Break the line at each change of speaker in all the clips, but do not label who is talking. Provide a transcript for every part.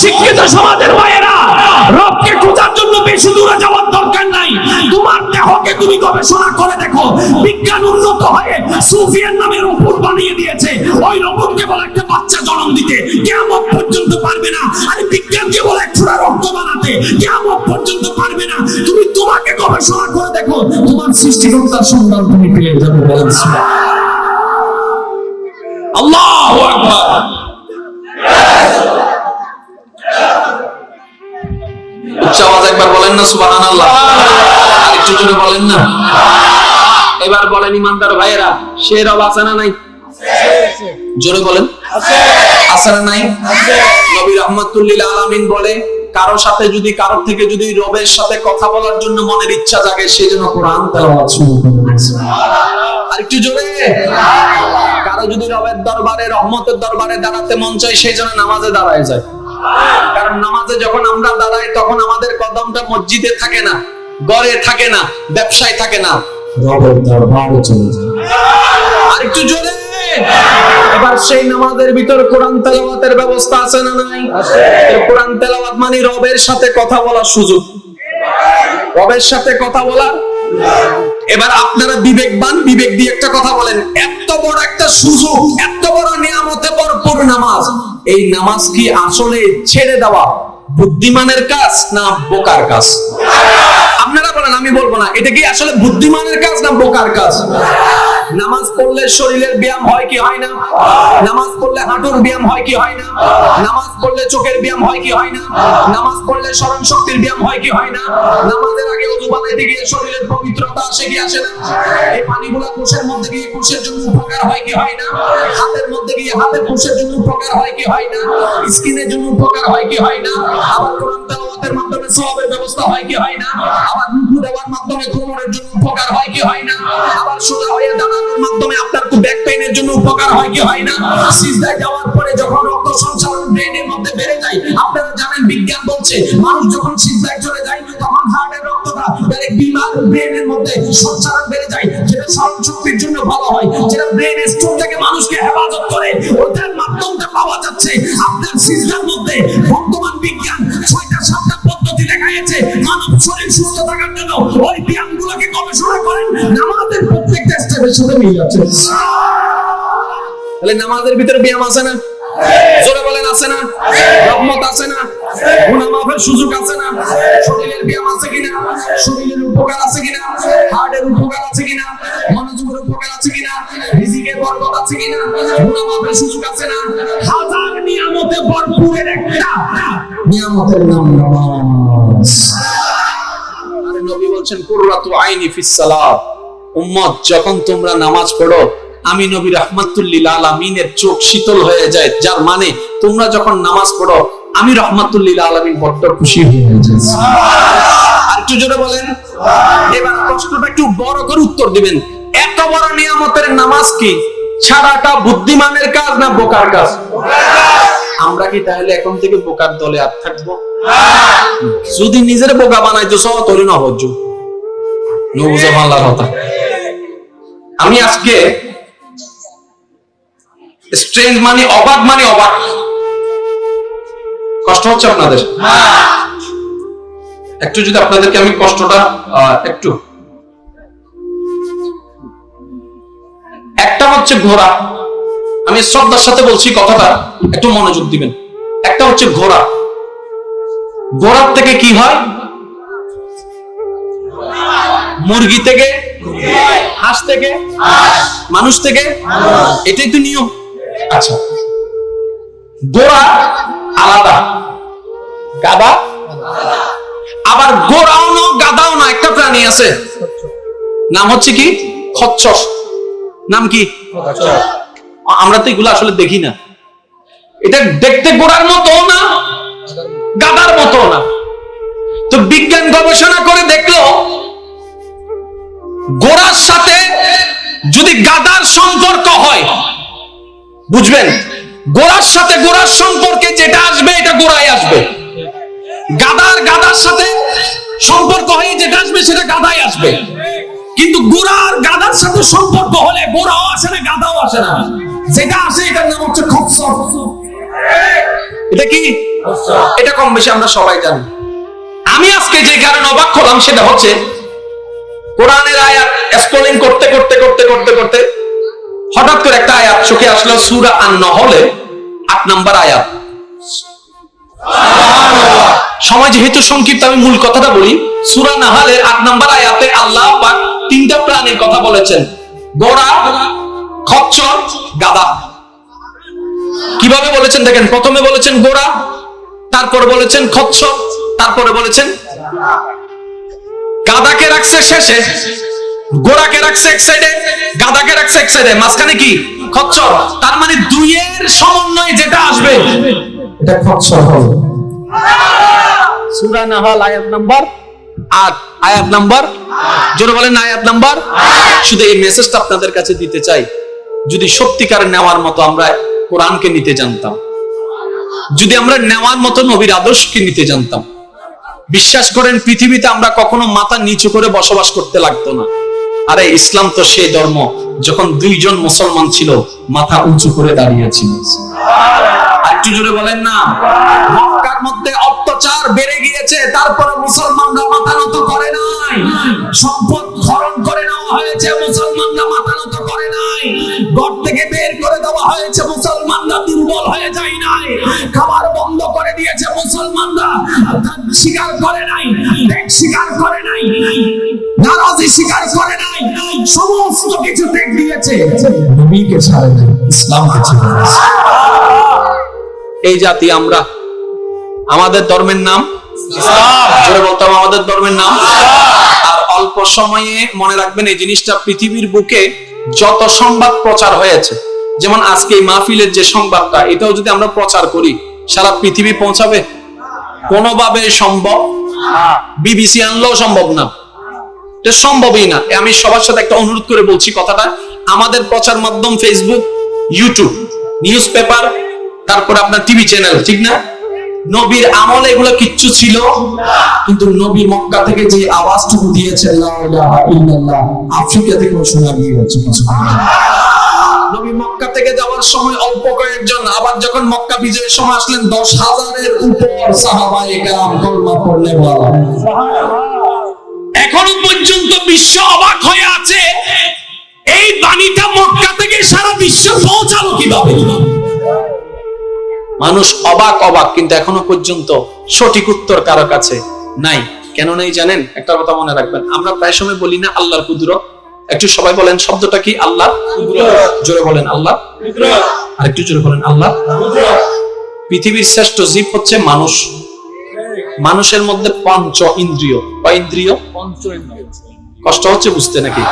শিক্ষিত সমাজের ভাইয়েরা, রবকে খোঁজার জন্য বেশি দূরে যাওয়ার দরকার নাই। তোমার দেহকে তুমি গবেষণা করে দেখো। বিজ্ঞান উন্নত হয়ে সুফিয়ান নামের রোবট বানিয়ে দিয়েছে। ওই রোবটকে বলে একটা বাচ্চা জন্ম দিতে, কিয়ামত পর্যন্ত পারবে না। আর বিজ্ঞানকে বলে একটা রক্ত বানাতে, কিয়ামত পর্যন্ত পারবে না। তুমি তোমাকে গবেষণা করে দেখো, তোমার সৃষ্টিকর্তার সন্ধান তুমি পেয়ে যাবে। বলেন আল্লাহু আকবার।
উচ্চ আওয়াজ একবার বলেন না সুবহানাল্লাহ। আরেকটু জোরে বলেন না। এবার বলেন ইমানদার ভাইয়েরা, সে রব আছে না নাই? জোরে বলেন আছে না নাই? নবী রাহমাতুল লিল আলামিন বলে, কারোর সাথে যদি কারোর থেকে যদি রবের সাথে কথা বলার জন্য মনের ইচ্ছা জাগে, সে যেন কোরআন তেলাওয়াত শুরু করে। আরেকটু জোরে। কারো যদি রবের দরবারে, রহমতের দরবারে দাঁড়াতে মন চায়, সে যেন নামাজে দাঁড়ায় যায়। কারণ নামাজে যখন আমরা দাঁড়াই, তখন আমাদের কদমটা মসজিদে থাকে না, ঘরে থাকে না, ব্যবসায় থাকে না, রবের দরবারে চলে যায়। আরেকটু জোরে। এবার সেই নামাজের ভিতর কোরআন তেলাওয়াতের ব্যবস্থা আছে না নাই? কোরআন তেলাওয়াত মানে রবের সাথে কথা বলার সুযোগ, রবের সাথে কথা বলার। এবার আপনারা বিবেকবান, বিবেক দিয়ে একটা কথা বলেন, এত বড় একটা সুযোগ, এত বড় নিয়ামতে ভরপুর নামাজ, এই নামাজ কি আসলে ছেড়ে দেওয়া বুদ্ধিমানের কাজ না বোকার কাজ? আপনারা বলেন, আমি বলবো না। এটা কি আসলে বুদ্ধিমানের কাজ না বোকার কাজ? নামাজ পড়লে শরীরের ব্যায়াম হয় কি হয় না? নামাজ পড়লে হাঁটুর ব্যায়াম হয় কি হয় না? নামাজ পড়লে চোখের ব্যায়াম হয় কি হয় না? নামাজ পড়লে স্মরণ শক্তির ব্যায়াম হয় কি হয় না? নামাজের আগে ওযু বানাইতে গিয়ে শরীরের পবিত্রতা আসে কি আসে না? এই পানিগুলা কোষের মধ্যে গিয়ে কোষের জন্য উপকার হয় কি হয় না? হাতের মধ্যে গিয়ে হাতের কোষের জন্য উপকার হয় কি হয় না? স্কিনের জন্য উপকার হয় কি হয় না? আবার কোরআন তেলাওয়াতের মাধ্যমে সওয়াবের ব্যবস্থা হয় কি হয় না? আবার রুকু দেওয়ার মাধ্যমে কোমরের জন্য উপকার হয় কি হয় না? আবার সোজা হয়ে দাঁড়ানোর মাধ্যমে আপনার ব্যাক পেইনের জন্য উপকার হয় কি হয় না? সিজদায় যাওয়ার পরে যখন রক্ত সঞ্চালন ব্রেনের মধ্যে বেড়ে যায়, আপনারা জানেন বিজ্ঞান বলছে মানুষ যখন সিজদায় চলে যায়, তখন হার্টের রক্তটা ডাইরেক্ট বিমার ব্রেনের মধ্যে সঞ্চালন বেড়ে যায়, যেটা স্মরণ শক্তির জন্য ভালো হয়, যেটা ব্রেন স্ট্রোক থেকে মানুষকে হেফাজত করে। ওটার মাধ্যমটা পাওয়া যাচ্ছে আপনার সিজদার মধ্যে। বর্তমান বিজ্ঞান 6টা-7টা পদ্ধতি দেখাইছে মানব শরীর সুস্থ থাকার জন্য। ওই ব্যায়ামগুলোকে গবেষণা করেন, নামাজের প্রত্যেকটা স্টেপের সাথে মিল আছে। তাহলে নামাজের ভিতরে ব্যায়াম আছে না? জোরে বলেন আছে না? রহমত আছে না? গুনাহ মাফের সুযোগ আছে না? শরীরের ব্যায়াম আছে কিনা? শরীরের উপকার আছে কিনা? হার্টের উপকার আছে কিনা? মনোযোগের উপকার আছে কিনা? রিজিকের বরকত আছে কিনা? গুনাহ মাফের সুযোগ আছে না? হাজার নিয়ামতে ভরপুরের একটা নিয়ামতের নাম নামাজ। আরে নবী বলছেন, কুররাতু আইনি ফিস সালাত। উম্মত, যখন তোমরা নামাজ পড়ো, আমি নবী রাহমাতুল লিল আলামিনের চোখ শীতল হয়ে যায়। যার মানে তোমরা যখন নামাজ পড়ো, আমি রাহমাতুল লিল আলামিন বড্ড খুশি হয়ে যাই। আর একটু জোরে বলেন। এবার প্রশ্নটা একটু বড় করে উত্তর দিবেন। এত বড় নিয়ামতের নামাজ কি ছাড়াটা বুদ্ধিমানের কাজ না বোকার কাজ? আমরা কি তাহলে এখন থেকে বোকার দলে আর থাকবো? যদি নিজের বোকা বানাইতো সব তৈরি না হজ্জু নবুজা আল্লাহর কথা। আমি আজকে স্ট্রেঞ্জ মানে অবাক, মানে অবাক। কষ্ট হচ্ছে আপনাদের? একটু যদি আপনাদেরকে আমি কষ্টটা একটু, একটা হচ্ছে ঘোড়া। আমি শ্রদ্ধার সাথে বলছি কথাটা, একটু মনোযোগ দিবেন। একটা হচ্ছে ঘোড়া। ঘোড়ার থেকে কি হয়? মুরগি থেকে, হাঁস থেকে, মানুষ থেকে, এটাই তো নিয়ম। আচ্ছা, ঘোড়া আলাদা, গাধা আবার ঘোড়াও না গাধাও না, একটা প্রাণী আছে, নাম হচ্ছে কি? খচ্চর। নাম কি? আমরা তো এগুলো আসলে দেখি না। এটা দেখতে ঘোড়ার মতো না, গাধার মতো না। তো বিজ্ঞান গবেষণা করে দেখলো, ঘোড়ার সাথে যদি গাধার সম্পর্ক হয়, বুঝবেন, ঘোড়ার সাথে ঘোড়ার সম্পর্কে যেটা আসবে এটা ঘোড়ায় আসবে। গাধার সাথে সম্পর্ক হয়ে যেটা আসবে সেটা গাধায় আসবে। কিন্তু ঘোড়ার গাধার সাথে সম্পর্ক হলে ঘোড়াও আসে না, গাধাও আসে না। যেটা আসে এটার নাম হচ্ছে খচ্চর। এটা কি? এটা কম বেশি আমরা সবাই জানি। আমি আজকে যে কারণে অবাক হলাম সেটা হচ্ছে কোরআনের আয়াত স্ক্রলিং করতে করতে করতে করতে করতে হঠাৎ করে একটা আয়াত চোখে আসলো, সূরা আন-নাহলে 8 নম্বর আয়াত। সময় যেহেতু সংক্ষিপ্ত আমি মূল কথাটা বলি। সূরা নাহলের 8 নম্বর আয়াতে আল্লাহ পাক 3টা প্রাণীর কথা বলেছেন, ঘোড়া, খচ্চর, গাধা। কিভাবে বলেছেন দেখেন, প্রথমে বলেছেন ঘোড়া, তারপরে বলেছেন খচ্চর, তারপরে বলেছেন গাধাকে রাখছে শেষে, ঘোড়াকে রাখছে এক সাইডে, গাধাকে রাখছে এক সাইডে, মাঝখানে কি? খচ্চর। তার মানে দুইয়ের সমন্বয়ে যেটা আসবে এটা খচ্চর হবে। সূরা নাহল আয়াত নাম্বার 8, আয়াত নাম্বার, জোরে বলেন আয়াত নাম্বার। শুধু এই মেসেজটা আপনাদের কাছে দিতে চাই, যদি সত্যিকার নেওয়ার মতো আমরা কোরআনকে নিতে জানতাম, যদি আমরা নেওয়ার মতো নবীর আদর্শকে নিতে জানতাম, বিশ্বাস করেন পৃথিবীতে আমরা কখনো মাথা নিচু করে বসবাস করতে লাগতো না। আরে ইসলাম তো সেই ধর্ম যখন 2 জন মুসলমান ছিল মাথা উঁচু করে দাঁড়িয়েছিল। একটু জোরে বলেন না। মক্কার মধ্যে অত্যাচার বেড়ে গিয়েছে, তারপরে মুসলমানরা মাথা নত করে নাই। সম্পদ হরণ করে নেওয়া হয়েছে, মুসলমানরা মাথা নত করে নাই। ঘর থেকে বের করে দেওয়া হয়েছে, মুসলমানরা দুর্বল হয়ে যায় নাই। খাবার বন্ধ করে দিয়েছে, মুসলমানরা স্বীকার করে নাই, ত্যাগ স্বীকার করে নাই, নারাজি স্বীকার করে নাই, সমস্ত কিছু ত্যাগ দিয়েছে, নবীকে ছাড়ে নাই, ইসলামকে ছেড়ে দিয়েছে। এই জাতি আমরা, আমাদের ধর্মের নাম ইসলাম। জোরে বলতাম আমাদের ধর্মের নাম। আর অল্প সময়ে মনে রাখবেন এই জিনিসটা, পৃথিবীর বুকে যত সংবাদ প্রচার হয়েছে, যেমন আজকে এই মাহফিলের যে সংবাদটা, এটাও যদি আমরা প্রচার করি সারা পৃথিবী পৌঁছাবে? কোনোভাবে সম্ভব? বিবিসি আনলেও সম্ভব না, এটা সম্ভবই না। আমি সবার সাথে একটা অনুরোধ করে বলছি কথাটা, আমাদের প্রচার মাধ্যম ফেসবুক, ইউটিউব, নিউজ পেপার, তারপরে আপনার টিভি চ্যানেল, ঠিক না? নবীর আমলে এগুলো কিচ্ছু ছিল, কিন্তু নবী মক্কা থেকে যে আওয়াজটুকু দিয়েছেন লা ইলাহা ইল্লাল্লাহ, আফ্রিকা থেকেও শোনা গিয়েছে কিছু। নবী মক্কা থেকে যাওয়ার সময় অল্প কয়েকজন, আবার যখন মক্কা বিজয়ের সময় আসলেন 10,000-এর উপর সাহাবায়ে কেরাম কলমা পড়লেন। এখনো পর্যন্ত বিশ্ব অবাক হয়ে আছে, এই বাণীটা মক্কা থেকে সারা বিশ্ব পৌঁছালো কিভাবে? মানুষ অবাক, কিন্তু এখনো পর্যন্ত সঠিক উত্তর কারো কাছে নাই। কেন নাই জানেন? একটা কথা মনে রাখবেন, আমরা প্রায় সময় বলি না আল্লাহর কুদরত। একটু সবাই বলেন শব্দটা কি? আল্লাহ কুদরত। জোরে বলেন আল্লাহ কুদরত। আর একটু জোরে বলেন আল্লাহ কুদরত। পৃথিবীর শ্রেষ্ঠ জীব হচ্ছে মানুষ। মানুষের মধ্যে পঞ্চ ইন্দ্রিয়। কয় ইন্দ্রিয়? পঞ্চ ইন্দ্রিয়। কষ্ট হচ্ছে বুঝতে নাকি?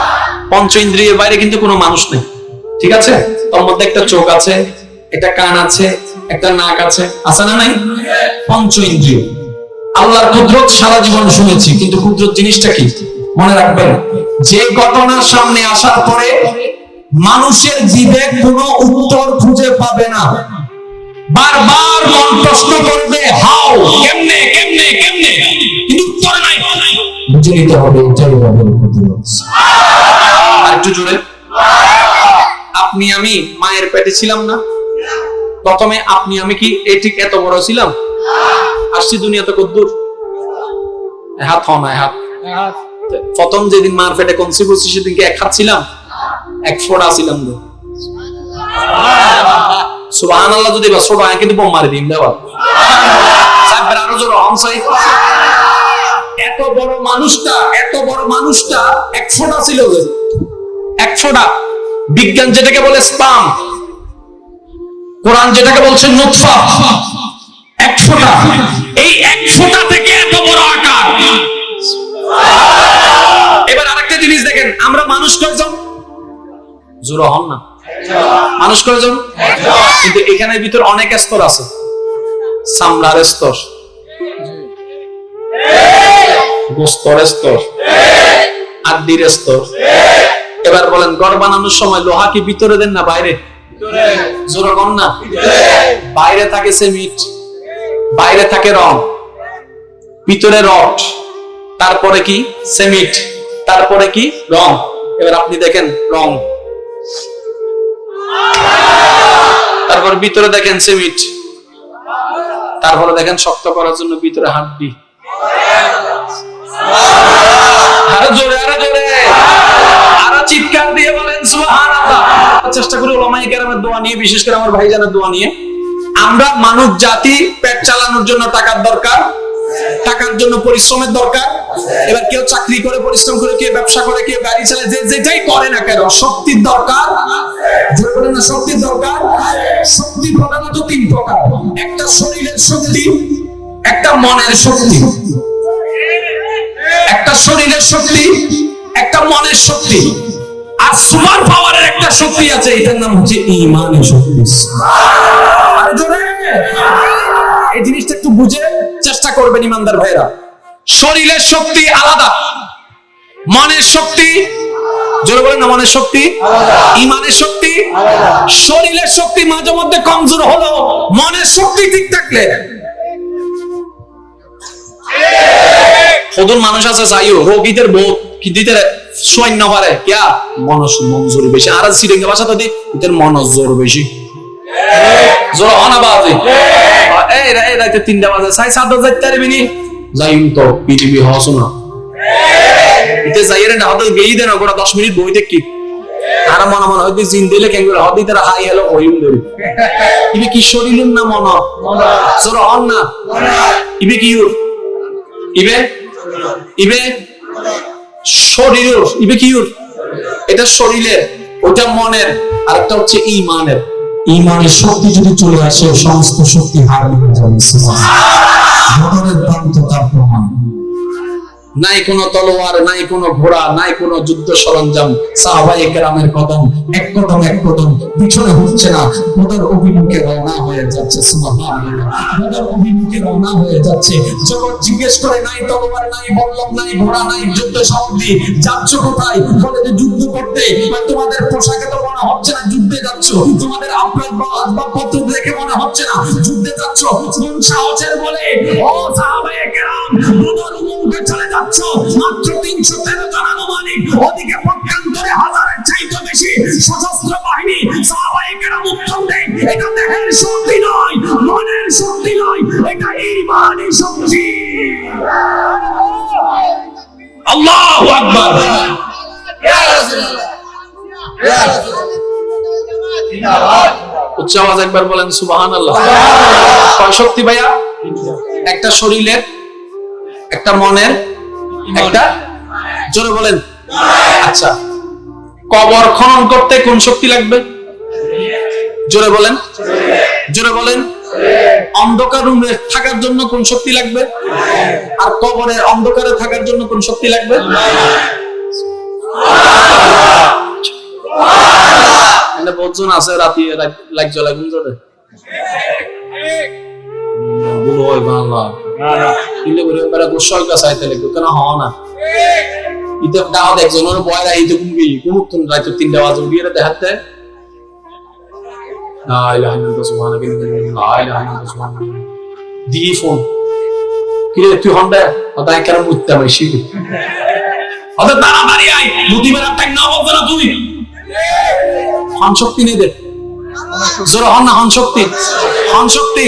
পঞ্চ ইন্দ্রিয়ের বাইরে কিন্তু কোনো মানুষ নেই, ঠিক আছে? তোর মধ্যে একটা চোখ আছে, একটা কান আছে, একটা নাক আছে, আছে না নাই? পঞ্চ ইন্দ্রিয়। আল্লাহর কুদরত সারা জীবন শুনেছি, কিন্তু কুদরত জিনিসটা কি মনে রাখবেন, যে ঘটনার সামনে আসার পরে মানুষের বিবেক কোনো উত্তর খুঁজে পাবে না, বারবার মন প্রশ্ন করবে হাউ, কেমনে কেমনে কেমনে, কিন্তু উত্তর নাই। বুঝে নিতে হবে এটাই হবে কুদরত। আর একটু জোরে, আপনি আমি মায়ের পেটে ছিলাম না, প্রথমে আপনি আমি কি এই ঠিক এত বড় ছিলাম? আসছি দুনিয়াতে কদ্দুর? হাত হন হাত। প্রথম যেদিন মার পেটে কনসিভ হচ্ছি সেদিনকে এক হাত ছিলাম, এক ফোঁটা ছিলাম। সুবহানাল্লাহ যদি বা ছোট হয় কিন্তু বোম মারি দিন দেওয়া। আরো জোর অনসাই। এত বড় মানুষটা এক ফোঁটা ছিল, এক ফোঁটা। বিজ্ঞান যেটাকে বলে স্পাম, কোরআন যেটাকে বলছে নুতফা, এক ফোঁটা। এই এক ফোঁটা থেকে এত বড় আকার। এবার আরেকটা জিনিস দেখেন, আমরা মানুষ কয়জন? জোরে হন না। মানুষ কয়জন? কিন্তু এখানের ভিতর অনেক স্তর আছে। চামড়ার স্তর, গোস্তের স্তর, আদ্দির স্তর। এবার বলেন, ঘর বানানোর সময় লোহা কি ভিতরে দেন না বাইরে? জোরে কম না। বাইরে থাকে সিমেন্ট, বাইরে থাকে রং, ভিতরে রড, তারপরে কি সিমেন্ট, তারপরে কি রং। এবার আপনি দেখেন রং, তারপর ভিতরে দেখেন সিমেন্ট, তারপরে দেখেন শক্ত করার জন্য ভিতরে হাড্ডি। আরো জোরে, আরো জোরে, আরো চিৎকার দিয়ে বলেন সুবহানাল্লাহ। চেষ্টা করি উলামায়ে কেরামের দোয়া নিয়ে, বিশেষ করে আমার ভাইজানের দোয়া নিয়ে। আমরা মানব জাতি পেট চালানোর জন্য টাকার দরকার, টাকার জন্য পরিশ্রমের দরকার। এবার কেউ চাকরি করে পরিশ্রম করে, কেউ ব্যবসা করে, কেউ গাড়ি চালায়, যে যেটাই করে না কেন শক্তির দরকার। জোরে বলেন না, শক্তির দরকার। শক্তি প্রধানত তিন প্রকার: একটা শরীরের শক্তি, একটা মনের শক্তি, একটা শরীরের শক্তি, একটা মনের শক্তি, আর সুপার পাওয়ারের একটা শক্তি আছে, এটার নাম হচ্ছে ঈমানের শক্তি। আর জোরে এই জিনিসটা একটু বুঝে চেষ্টা করবেন ইমানদার ভাইরা। শরীরের শক্তি আলাদা, মনের শক্তি, জোরে বলেন না, মনের শক্তি আলাদা, ঈমানের শক্তি আলাদা। শরীরের শক্তি মাঝে মধ্যে কমজোর হলো, মনের শক্তি ঠিক থাকলে। কত মানুষ আছে যাইও রোগীদের বহুত কি দিতে সৈন্য পারে কিয়া মনোজোর বেশি, আর সিরিঙ্গা ভাষা তো দি এদের মনোজোর বেশি। জোর অনাবাজে এই রাতে 3টা বাজে সাই 7 যাইতে পারবি নি যাইম তো পৃথিবী হসো না ইতে যাইরে না হতো গেই দেন ওরা 10 মিনিট বই দেখি আর মনে মনে হইতে জিন দিলে কেন করে হদি তারা হাই হ্যালো হইম ধরি ইবে কি শরীরের না মন জোর অন না ইবে কি ইবে ইবে শরীরের ইবে কি এটা শরীরের, ওটা মনের, আর একটা হচ্ছে ঈমানের।
ঈমানের শক্তি যদি চলে আসে সমস্ত শক্তি হারিয়ে যাবে। সুবহানাল্লাহ। প্রান্ত তার প্রমাণ।
নাই কোনো তলোয়ার, নাই কোনো ঘোড়া, নাই কোনো যুদ্ধ সরঞ্জাম। সাহাবায়ে কেরামের কদম এক কদম এক কদম পিছনে হচ্ছে না, বদর অভিমুখে রওনা হয়ে যাচ্ছে। সুবহানাল্লাহ। বদর অভিমুখে রওনা হয়ে যাচ্ছে। জগৎ জিজ্ঞেস করে নাই তলোয়ার, নাই বল্লম, নাই ঘোড়া, নাই যুদ্ধ সামগ্রী, যাচ্ছ কোথায়? বলে যে যুদ্ধ করতে। তোমাদের পোশাকে তো মনে হচ্ছে না যুদ্ধে যাচ্ছ, তোমাদের আসবাবপত্র দেখে মনে হচ্ছে না যুদ্ধে যাচ্ছ। কোন সাহসের বলে ও সাহাবায়ে কেরাম বদর অভিমুখে চলে যাচ্ছ? মাত্র 313 জন আনুমানিক, ওদিকে পক্ষান্তরে হাজারের চাইতে বেশি সশস্ত্র বাহিনী। সাহাবায়ে কেরাম উত্তর দেন, এটা দেহের শক্তি নয়, মনের শক্তি নয়, এটা ঈমানের শক্তি। আল্লাহু আকবার। ইয়া রাসূলুল্লাহ, ইয়া রাসূলুল্লাহ। উচ্চ আওয়াজ একবার বলেন সুবহানাল্লাহ। কয় শক্তি ভাইয়া? একটা শরীরের, একটা মনের, একটা জোরে বলেন। আচ্ছা, কবর খনন করতে কোন শক্তি লাগবে? জোরে বলেন, জোরে বলেন। অন্ধকার রুমে থাকার জন্য কোন শক্তি লাগবে? আর কবরের অন্ধকারে থাকার জন্য কোন শক্তি লাগবে? এখানে বহুজন আছে রাতে লাইট জ্বলা ঘুম ধরে বলো হয় বাংলা কিলে করে মেরা গোসাই কা সাইতে লাগে কেন হয় না ইতে দাও একজনের বয়রা এইতে ঘুমবি কোনক্ষণ রাতে 3টা বাজে উঠিয়ে দেখাতে লা ইলাহা ইল্লাল্লাহ সুবহানাল্লাহ লা ইলাহা ইল্লাল্লাহ সুবহানাল্লাহ দি ফোন কিরে তুই হন্ডা আদায় কেন মুত্তা বেশি আদা তাড়াতাড়ি আই মুদিবের একটা নাম বলছ না তুই হন শক্তি নেই দে জোর হন না হন শক্তি হন শক্তি।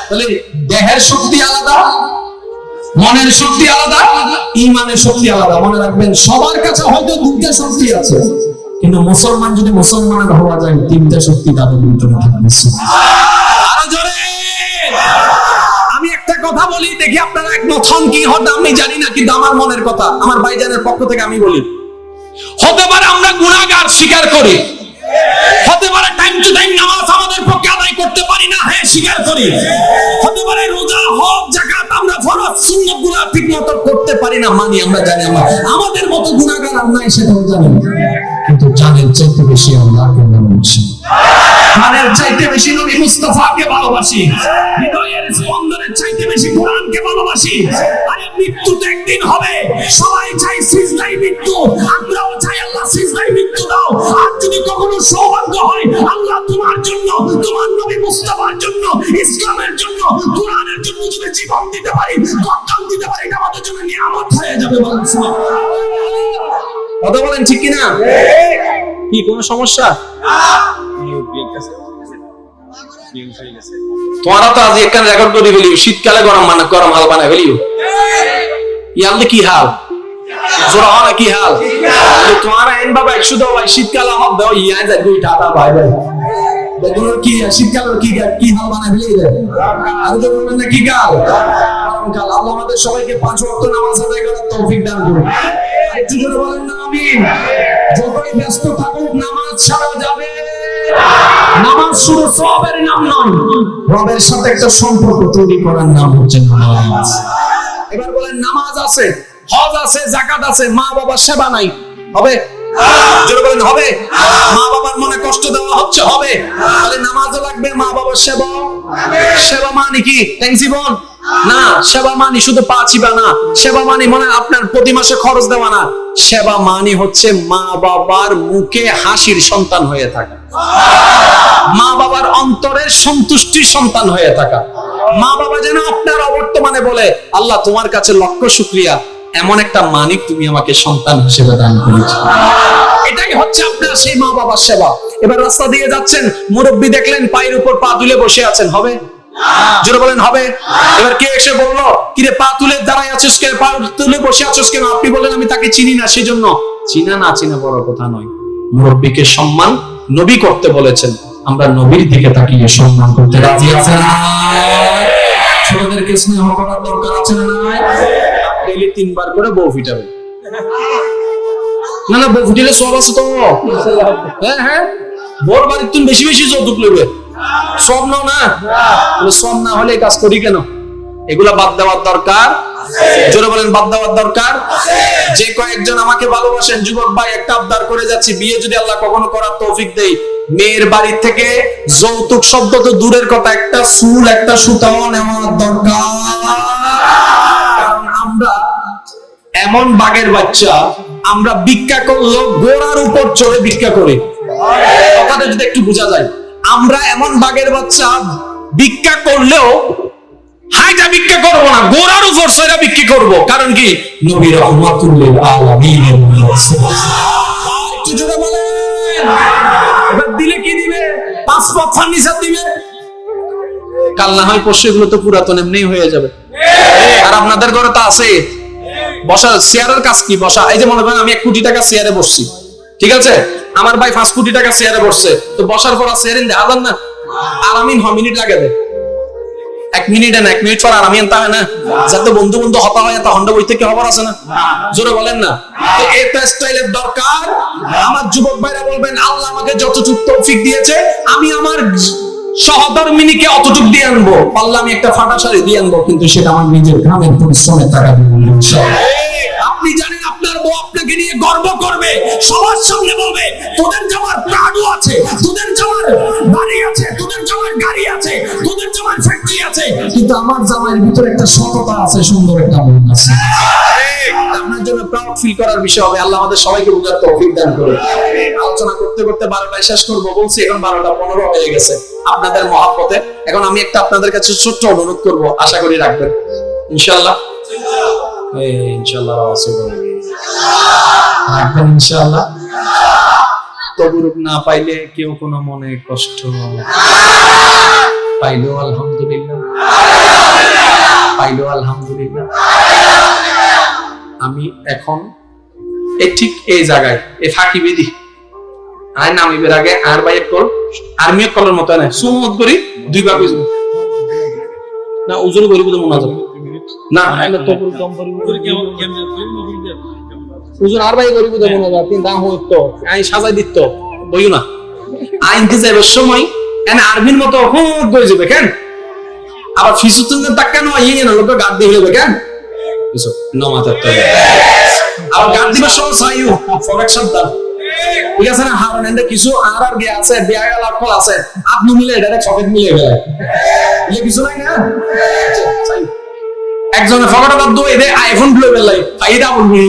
তাহলে দেহের শক্তি আলাদা, মনের শক্তি আলাদা, ঈমানের শক্তি আলাদা। মনে রাখবেন সবার কাছে হয়তো 2টা শক্তি আছে, কিন্তু মুসলমান যদি মুসলমান হওয়া যায় 3টা শক্তি তাদের ভিতরে থাকবে। আরো জোরে আমি একটা কথা বলি, দেখি আপনারা একমত হন কি হন আমি জানি না, কিন্তু আমার মনের কথা আমার ভাইজানের পক্ষ থেকে আমি বলি, হতে পারে আমরা গুনাহগার স্বীকার করি, হতে পারে টাইম টু টাইম নামাজ আমাদের পক্ষে আদায় করতে পারি না, হ্যাঁ স্বীকার করি, হতে পারে রোজা হজ যাকাত আমরা ফরজ সুন্নাতগুলো ঠিকমতো করতে পারি না, মানি, আমরা জানি আমরা আমাদের মতো গুনাহগার আর নাই সেটাও জানি, কিন্তু জানেন চাইতে বেশি আল্লাহকে ভালোবাসি, জানের চাইতে বেশি নবী মুস্তাফাকে ভালোবাসি, হৃদয়ের স্পন্দনের চাইতে বেশি কোরআনকে ভালোবাসি। আরে মৃত্যু তো একদিন হবে, সবাই চাই সিজদায় মৃত্যু, আমরাও চাই আল্লাহ সিজদায় মৃত্যু দাও। আর যদি কখনো সৌভাগ্য হয় আল্লাহ তোমার জন্য, তোমার নবী মুস্তাফার জন্য, ইসলামের জন্য, কোরআনের জন্য যদি জীবন দিতে পারি, কর্তন দিতে পারি, এটা আমাদের জন্য নিয়ামত হয়ে যাবে। বলেন সুবহানাল্লাহ। কথা বলেন ঠিক কি না? কি কোনো সমস্যা? তোমারা তো আজ এখানে রেকর্ড করে ফেলিও, শীতকালে গরম হাল বানায় ফেলিও। ইয়ালে কি হাল জোরা হয় কি হাল তোমারা এন বাবা 100 দাও ভাই, শীতকালে আমার দাও ইয়া যায় দুই টাকা ভাই ভাই দেখুন কি শীতকালে কি হাল বানায় ফেলি দেয়। আর তো বলবেন না কি কাল কাল। আল্লাহ আমাদের সবাইকে 5 ওয়াক্ত নামাজ আদায় করার তৌফিক দান করুন। একটু জোরে বলেন না আমিন। যতই ব্যস্ত থাকুক নামাজ ছাড়া যাবে। নামাজ শুধু সওয়াবের নাম নয়, রবের সাথে একটা সম্পর্ক তৈরি করার নাম হচ্ছে নামাজ। এবার বলেন নামাজ আছে, হজ আছে, যাকাত আছে, মা বাবার সেবা নাই, হবে? জোরে বলেন হবে? মা বাবার মনে কষ্ট দেওয়া হচ্ছে, হবে? তাহলে নামাজও লাগবে, মা বাবার সেবা। সেবা মানে কি ট্যাক্স জীবন না, সেবা মানে শুধু পা চিবা না, সেবা মানে মনে আপনার প্রতি মাসে খরচ দেওয়া না, সেবা মানে হচ্ছে মা বাবার মুখে হাসির সন্তান হয়ে থাকা, মা বাবার অন্তরের সন্তুষ্টির সন্তান হয়ে থাকা। মা বাবা যেন আপনার অবর্তমানে বলে আল্লাহ তোমার কাছে লক্ষ শুকরিয়া, এমন একটা মানিক তুমি আমাকে সন্তান হিসেবে দান করেছো। এটাই হচ্ছে আপনার সেই মা বাবার সেবা। এবার রাস্তা দিয়ে যাচ্ছেন, মুরব্বি দেখলেন পায়ের উপর পা তুলে বসে আছেন, হবে? জোরে বলেন হবে? এবার কে এসে বললো কিরে পা তুলে দাঁড়ায় আছিস কেন, পা তুলে বসে আছিস কেন? আপনি বলেন আমি তাকে চিনি না, সেজন্য। চিনা না চিনা বড় কথা নয়, মুরব্বিকে সম্মান নবী করতে বলেছেন, আমরা নবীর দিকে তাকিয়ে সম্মান করতে রাজি আছেন না? ছোটদেরকে স্নেহ করার দরকার আছে না? ডেইলি 3 বার করে বউ ফিটাবে। না না, বউ ফিটালে সব আছে তো। হ্যাঁ হ্যাঁ, বউর বাড়ির তুমি বেশি বেশি যৌতুক লইবে, সব নাও না। সব না হলে কাজ করি কেন? এগুলা বাদ দেওয়ার দরকার। জোরে বলেন বাদ দেওয়ার দরকার। যে কয়েকজন আমাকে ভালোবাসেন যুবক ভাই, একটা আবদার করে যাচ্ছি, বিয়ে যদি আল্লাহ কখনো করার তৌফিক দেয়, মেয়ের বাড়ি থেকে যৌতুক শব্দ তো দূরের কথা, একটা চুল একটা সুতাও নেওয়ার দরকার। কারণ আমরা এমন বাঘের বাচ্চা, আমরা ভিক্ষা করলেও গোড়ার উপর চড়ে ভিক্ষা করি। কথাটা যদি একটু বোঝা যায়, আমরা এমন বাঘের বাচ্চা, ভিক্ষা করলেও হাইটা ভিক্ষা করবো না, গোড়ার উপর চড়ে ভিক্ষা করবো। কারণ কি? নবী রাহমাতুল লিল আলামিন। এবার দিলে কি দিবে? 5 পথ ফার্নিচার দিবে। কাল না হয় পরশু এগুলো তো পুরাতন এমনি হয়ে যাবে। আর আপনাদের ঘরে তো আছে বসা, চেয়ারের কাজ কি বসা? এই যে মনে করেন আমি 1 কোটি টাকা চেয়ারে বসছি, ঠিক আছে? আমার ভাই 5 কোটি টাকা চেয়ারে বসছে, তো বসার পর চেয়ারে দেখাবেন না, আরামিন 1 মিনিট লাগে দেয়। 1 মিনিট না, 1 মিনিট পর আরামিন তা হয় না, যাতে বন্ধু বন্ধু হতা হয় তা হন্ডা বই থেকে খবর আছে না? জোরে বলেন না। তো এটা স্টাইলের দরকার। আমার যুবক ভাইরা বলবেন আল্লাহ আমাকে যতটুকু তৌফিক দিয়েছে, আমি আমার সহধর্মিনীকে অতটুকু দিয়ে আনবো। পারলে আমি একটা ফাটা শাড়ি দিয়ে আনবো, কিন্তু সেটা আমার নিজের গ্রামের পরিশ্রমের টাকা দিয়ে আনবো ইনশাআল্লাহ। আপনি জানেন আপনার বউ আপনাকে নিয়ে গর্ব করবে, সবার সামনে বলবে তোদের জামার প্রাডো আছে, তোদের জামার বাড়ি আছে, তোদের জামার গাড়ি আছে, তোদের জামার ফ্যাক্টরি আছে, কিন্তু আমার জামার ভিতরে একটা সততা আছে, সুন্দর একটা মন আছে। আপনার জন্য প্রাউড ফিল করার বিষয় হবে। আল্লাহ আমাদের সবাইকে বুঝার তৌফিক দান করুন। আলোচনা করতে করতে 12টায় শেষ করবো বলছি, এখন 12:15 হয়ে গেছে আপনাদের মহব্বতে। এখন আমি একটা আপনাদের কাছে ছোট্ট অনুরোধ করব, আশা করি রাখবেন ইনশাআল্লাহ। ইনশাআল্লাহ রাখবেন ইনশাআল্লাহ। তবুরুক না পাইলে কেউ কোনো মনে কষ্ট পাইলো আলহামদুলিল্লাহ, পাইলো আলহামদুলিল্লাহ। আমি এখন ঠিক এই জায়গায় এই ফাঁকি বেদি আর নামিবের আগে আর ভাই এক কল আর্মি এক কলের মতো না সুমত করি 2 বার কইছি না, উজুর করি বুঝে মনে যাবে না, তো কম করি উজুর আর ভাই করি বুঝে মনে যাবে। 3 দাম হইতো আই সাজাই দিত বইও না, আইন কে যাবে সময় এনে আর্মির মতো হুট কই যাবে কেন? আবার ফিসুতুন টাকা না ইয়ে না, লোক গাদ দিয়ে হইবে কেন? কিছু নমাতার তো আর গাদ দিবে সব চাইও ফরেক সাবধান, ঠিক আছে না? হারান এন্ড কিছু আর বিয়া আছে, বিয়া গেল কল আছে, আপনি মিলে ডাইরেক্ট সকেট মিলে গেলে ইয়ে কিছু নাই না। একজনের ফকেটে দাও দুই দে আইফোন ব্লু বেলাই ফাইদা বলবি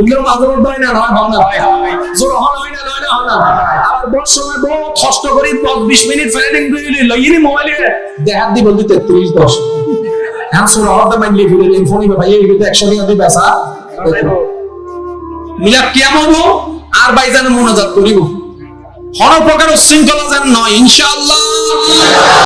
ইংরেজি মাঝে মধ্যে হয় না, হয় না জোর হয় না, হয় না। আবার বড় সময় বহু কষ্ট করি 10-20 মিনিট ফ্লাইটিং করে লইনি মোবাইলে দেখাত দি বলতে 33-10 হ্যাঁ সুরা হতে মাইলি ভিডিও লিংক ফোনই ভাই এই ভিডিও 100 টাকা দিয়ে বেচা মিলাপ কিয়াম হবো আর ভাইজানের মোনাজাত করিব কোনো প্রকার উচ্ছৃঙ্খলা যেন নয়, ইনশাআল্লাহ।